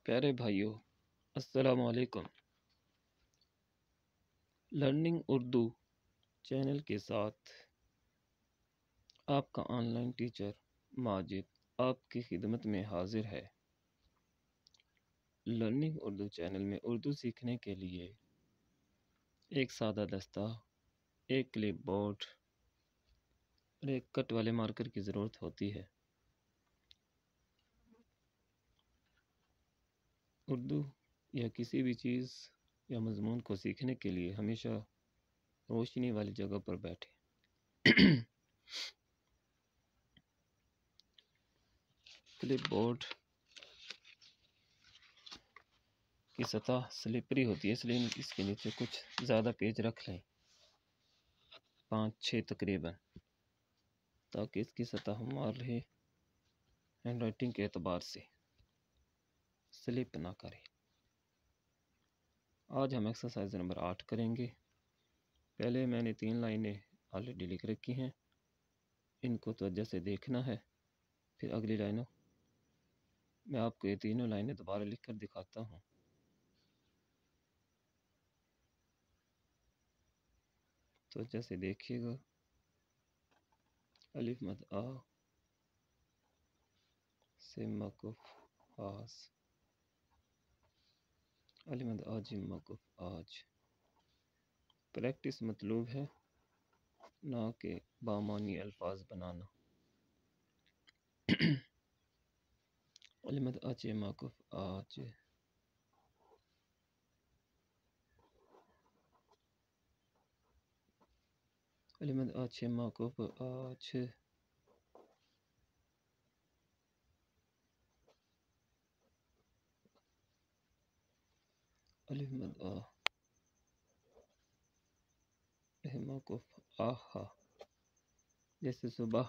پیارے بھائیوں، السلام علیکم۔ لرننگ اردو چینل کے ساتھ آپ کا آن لائن ٹیچر ماجد آپ کی خدمت میں حاضر ہے۔ لرننگ اردو چینل میں اردو سیکھنے کے لیے ایک سادہ دستہ، ایک کلپ بورڈ اور ایک کٹ والے مارکر کی ضرورت ہوتی ہے۔ اردو یا کسی بھی چیز یا مضمون کو سیکھنے کے لیے ہمیشہ روشنی والی جگہ پر بیٹھے۔ کلپ بورڈ کی سطح سلپری ہوتی ہے، اس لیے اس کے نیچے کچھ زیادہ پیج رکھ لیں، 5-6 تقریباً، تاکہ اس کی سطح ہمارے لیے ہینڈ رائٹنگ کے اعتبار سے سلپ نہ کرے۔ آج ہم ایکسرسائز نمبر 8 کریں گے۔ پہلے میں نے 3 لائنیں آلریڈی لکھ رکھی ہیں، ان کو توجہ سے دیکھنا ہے۔ پھر اگلی لائنوں میں آپ کو یہ تینوں لائنیں دوبارہ لکھ کر دکھاتا ہوں۔ توجہ سے دیکھیے گا۔ الف مد آ سے موقف آس، الف مد آ جیم موقف آج۔ پریکٹس مطلوب ہے، نہ کہ بامانی الفاظ بنانا۔ الف مد آ جیم موقف آج، الف مد آ جیم موقف آج، الف مد آ موقف آہا، جیسے صبح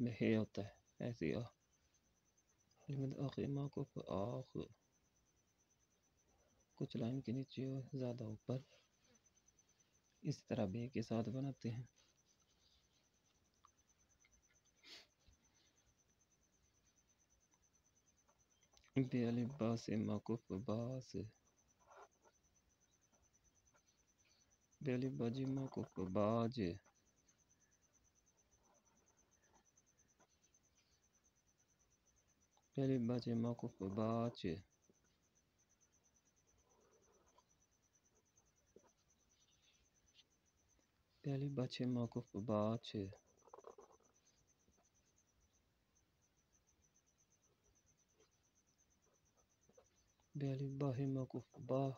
میں ہے ہوتا ہے ایسے آ۔ الف مد آخر موقف آخ، کچھ لائن کے نیچے اور زیادہ اوپر، اس طرح بے کے ساتھ بناتے ہیں۔ بے الف با سے موقف باس، بے الف با جیم موقف باج، بے الف با جیم موقف باچ، بے الف با چھ موقف باچ، بے الف با ہے موقف باہ،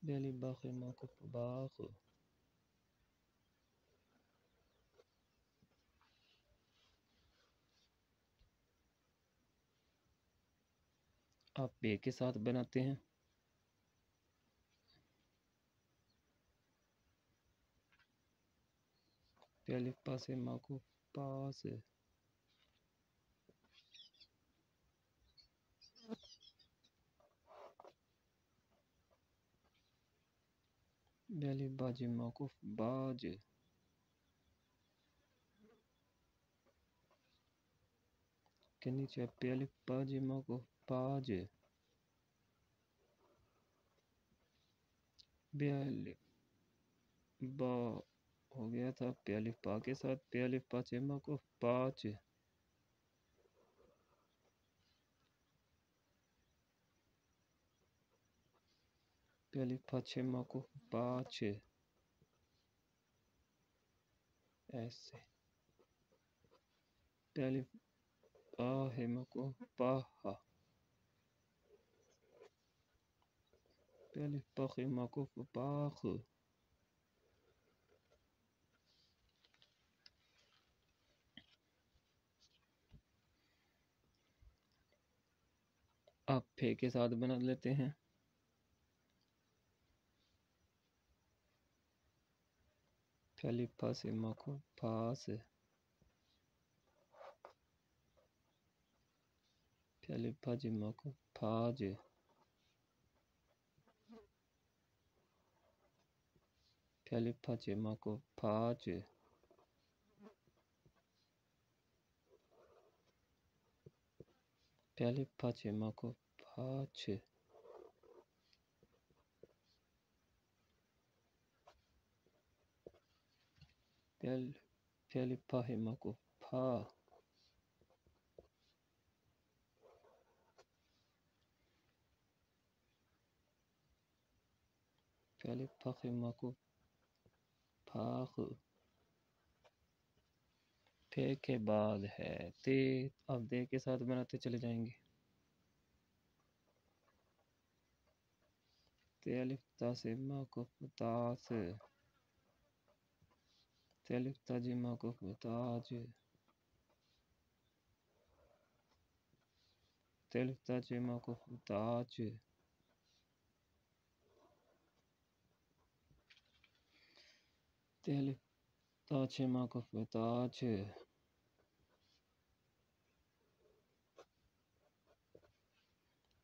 بے الف با خ موقف باخ، آپ بے کے ساتھ بناتے ہیں۔ بے الف با سے موقف پاس، بے الف با جیم موقف باج، کے نیچے بے الف با جیم موقف باج، بے الف با ہو گیا تھا بے الف با کے ساتھ، بے الف با سے موقف پاچ، بے الف با چھ موقف پاچ، ایسے۔ بے الف با ہے موقف باہا، بے الف با خ موقف باخ، آپ پھے کے ساتھ بنا لیتے ہیں۔ بے الف با سے موقف پاس، بے الف با جیم موقف پھاج، بے الف با چھ موقف پھاچ، پہلے پھاچے ماں کو پھاچ، پہلے پھاہے ماں کو پھا، پہلے پھاخے ماں کو پھاخ، ٹھے کے بعد ہے تے، اب دے کے ساتھ بناتے چلے جائیں گے. تے الف تا سے ماں کو تاس، تے الف تا جی ماں کو تاج، تے الف تا جی ماں کو تاج، تے الف تا چھ ماں کو تاج،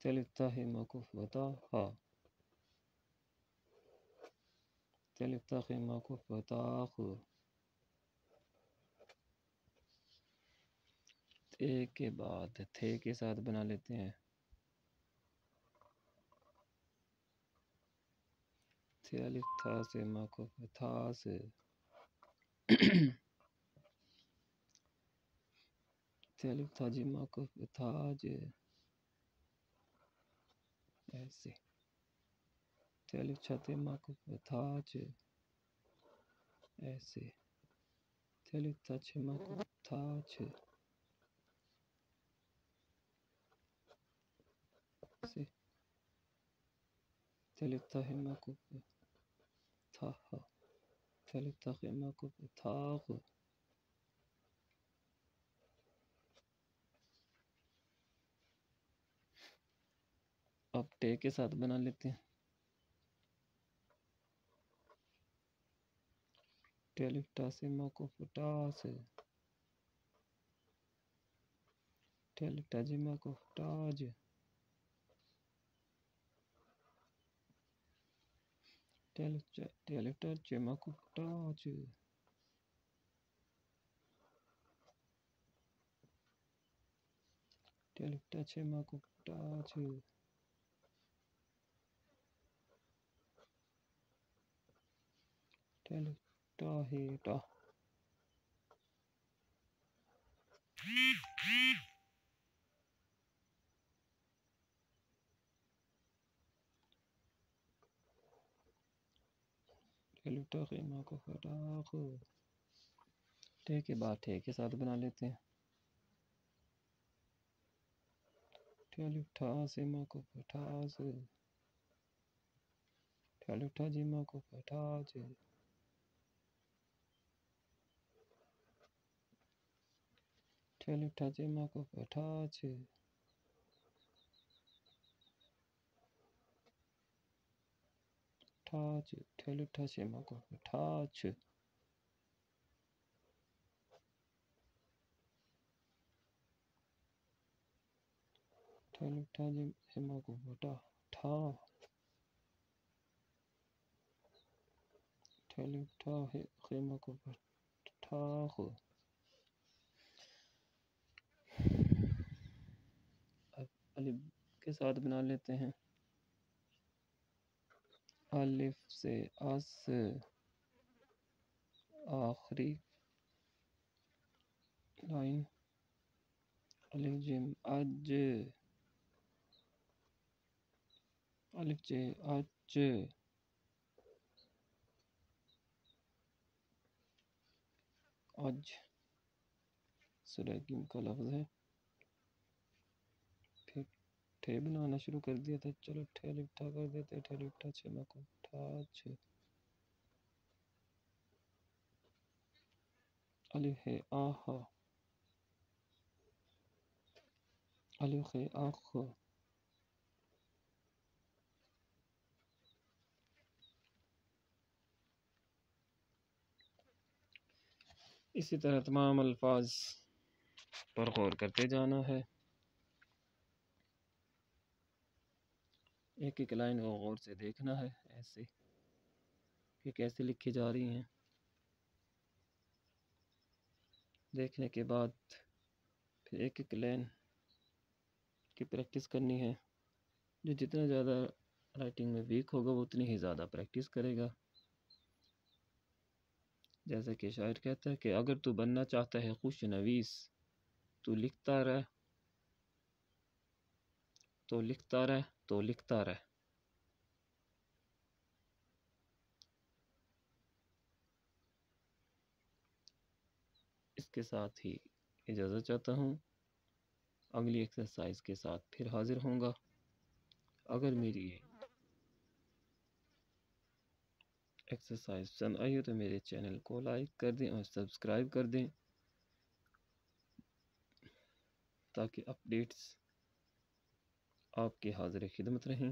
تے الف تا ہے ماں کو تاہا، تے الف تا خے ماں کو تاخ، تے کے بعد تھے کے ساتھ بنا لیتے ہیں. تے الف تھا سے ماں کو تھاس، تے الف تھا جی ماں کو تھاج، ایسے. تے الف چھاتے ماں کو تھاچ، ایسے. تے الف تا چھ ماں کو تھاچ، ایسے. تے الف تا ہے ماں کو تھاہا، تے الف تا خے ماں کو تھاغ، اب ٹے کے ساتھ بنا لیتے ہیں. ٹے الف ٹا سے ماں کو ٹاس، ٹے الف ٹا جی ماں کو ٹاج، ٹے الف ٹا چھ ماں کو ٹاچ، ٹے الف ٹا چھ ماں کو ٹاچ، ٹے الف ٹا ہے ٹا، ٹے الف ٹا خے ماں کو ٹاخ. ٹے کے بعد ٹھے کے ساتھ بنا لیتے ہیں. ٹے الف ٹھا سے ماں کو ٹھاس، ٹے الف ٹھا جی ماں کو ٹھاج، ٹے الف ٹھا جی ماں کو ٹھاچ، ٹھاچ. ٹے الف ٹھا چھ ماں کو ٹھاچ، ٹے الف ٹھا جی ماں کو ٹھا، ٹے الف ٹھا خے ماں کو ٹھاخ. اب الف کے ساتھ بنا لیتے ہیں. الف سے اس، آخری لائن. الف جیم اج، الف جے اچ، اج سلیگم کا لفظ ہے. پھر ٹھے بنانا شروع کر دیا تھا، چلو ٹھے الف ٹھا کر دیتے. ٹھے الف ٹھا چھ ماں کو ٹھاچ، الف ہے آہا، الف ہے آخ، اسی طرح تمام الفاظ پر غور کرتے جانا ہے. ایک ایک لائن کو غور سے دیکھنا ہے، ایسے کہ کیسے لکھی جا رہی ہیں. دیکھنے کے بعد پھر ایک ایک لائن کی پریکٹس کرنی ہے۔ جو جتنا زیادہ رائٹنگ میں ویک ہوگا وہ اتنی ہی زیادہ پریکٹس کرے گا۔ جیسا کہ شاعر کہتا ہے کہ اگر تو بننا چاہتا ہے خوش نویس، تو لکھتا رہ، تو لکھتا رہ، تو لکھتا رہ۔ اس کے ساتھ ہی اجازت چاہتا ہوں، اگلی ایکسرسائز کے ساتھ پھر حاضر ہوں گا۔ اگر میری ایکسرسائز پسند آئی ہو تو میرے چینل کو لائک کر دیں اور سبسکرائب کر دیں، تاکہ اپڈیٹس آپ کی حاضر خدمت رہیں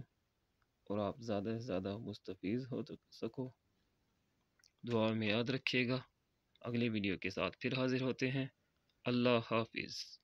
اور آپ زیادہ سے زیادہ مستفیض ہو سکو۔ دعا میں یاد رکھیے گا۔ اگلی ویڈیو کے ساتھ پھر حاضر ہوتے ہیں۔ اللہ حافظ۔